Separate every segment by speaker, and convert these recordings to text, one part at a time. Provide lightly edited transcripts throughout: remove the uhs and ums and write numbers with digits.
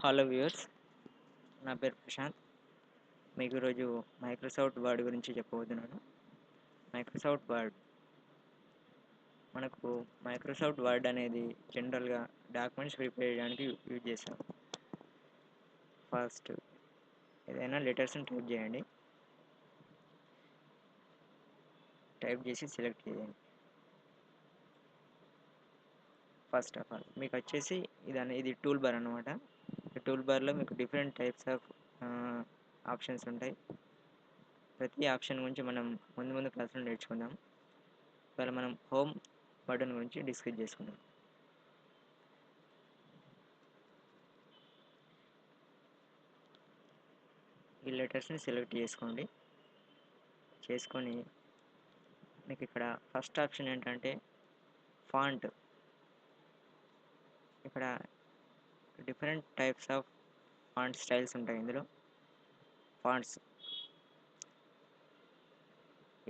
Speaker 1: Hello viewers, నా పేరు ప్రశాంత్. మీకు ఈరోజు మైక్రోసాఫ్ట్ వర్డ్ గురించి చెప్పబోతున్నాను. మైక్రోసాఫ్ట్ వర్డ్ మనకు మైక్రోసాఫ్ట్ వర్డ్ అనేది జనరల్గా డాక్యుమెంట్స్ ప్రిపేర్ చేయడానికి యూజ్ చేస్తాం. ఫస్ట్ ఏదైనా లెటర్స్ని టైప్ చేయండి. టైప్ చేసి సెలెక్ట్ చేయండి. ఫస్ట్ ఆఫ్ ఆల్ మీకు వచ్చేసి ఇది టూల్ బార్ అనమాట. ఈ టూల్ బార్లో మీకు డిఫరెంట్ టైప్స్ ఆఫ్ ఆప్షన్స్ ఉంటాయి. ప్రతి ఆప్షన్ గురించి మనం ముందు క్లాసులో నేర్చుకుందాం. ఇవాళ మనం హోమ్ బటన్ గురించి డిస్కస్ చేసుకుందాం. ఈ లెటర్స్ని సెలెక్ట్ చేసుకొని మీకు ఇక్కడ ఫస్ట్ ఆప్షన్ ఏంటంటే ఫాంట్. ఇక్కడ different types of font styles ఉంటాయి. ఇందులో ఫాంట్స్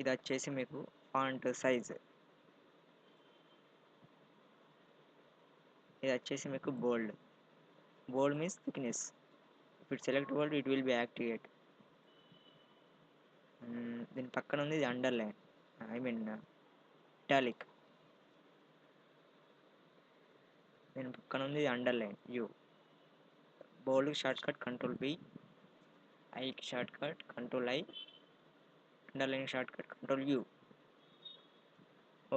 Speaker 1: ఇది వచ్చేసి మీకు ఫాంట్ సైజ్. ఇది వచ్చేసి మీకు bold means thickness. If it select bold it will be activate. దీని పక్కన ఉంది ఇది అండర్లైన్, ఇటాలిక్. దీని పక్కన ఉంది ఇది underline U. Bold short cut control B, I short cut control I, underline short cut control U.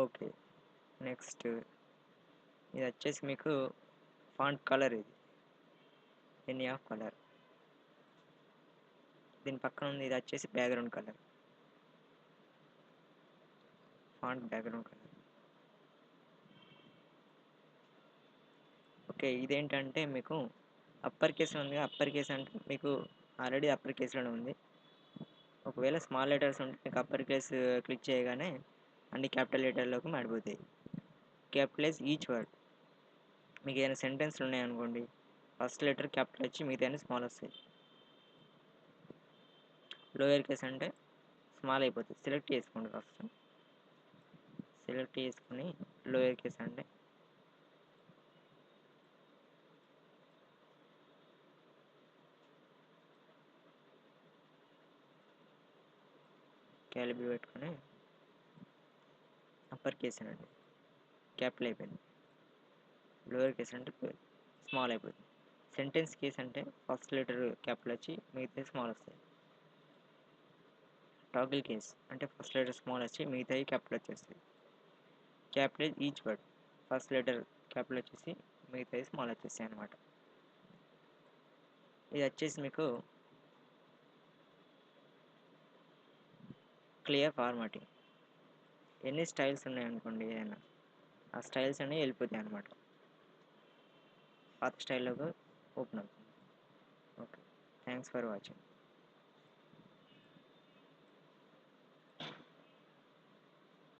Speaker 1: Okay, next ఇది వచ్చేసి మీకు ఫాంట్ కలర్. ఇది ఎనీ ఆఫ్ కలర్. దీని పక్కన ఉంది ఇది వచ్చేసి background colour, font background colour. Okay, ఇదేంటంటే మీకు అప్పర్ కేస్ ఉంది. అప్పర్ కేస్ అంటే మీకు ఆల్రెడీ అప్పర్ కేస్లోనే ఉంది. ఒకవేళ స్మాల్ లెటర్స్ ఉంటే మీకు అప్పర్ కేస్ క్లిక్ చేయగానే అన్ని క్యాపిటల్ లెటర్లోకి మాడిపోతాయి. Capitalise each word. మీకు ఏదైనా సెంటెన్స్లు ఉన్నాయనుకోండి, ఫస్ట్ లెటర్ క్యాపిటల్ వచ్చి మిగతా స్మాల్ వస్తాయి. లోయర్ కేస్ అంటే స్మాల్ అయిపోతుంది. సెలెక్ట్ చేసుకోండి. ఫస్ట్ సెలెక్ట్ చేసుకుని లోయర్ కేస్ అంటే క్యాలిబ్రేట్ పెట్టుకొని అప్పర్ కేస్ అనండి, క్యాపిటల్ అయిపోయింది. లోయర్ కేస్ అంటే స్మాల్ అయిపోతుంది. సెంటెన్స్ కేస్ అంటే ఫస్ట్ లెటర్ క్యాపిటల్ వచ్చి మిగతా స్మాల్ వస్తాయి. టాగిల్ కేస్ అంటే ఫస్ట్ లెటర్ స్మాల్ వచ్చి మిగతాయి క్యాపిటల్ వచ్చేస్తాయి. Capital each word, first letter capital వచ్చేసి మిగతాయి స్మాల్ వచ్చేస్తాయి అన్నమాట. ఇది వచ్చేసి మీకు క్లియర్ ఫార్మాటింగ్. ఎన్ని స్టైల్స్ ఉన్నాయనుకోండి ఏదైనా, ఆ స్టైల్స్ అనేవి వెళ్ళిపోతాయి అన్నమాట. పాత స్టైల్లోకి ఓపెన్ అవుతుంది. Okay, thanks for watching.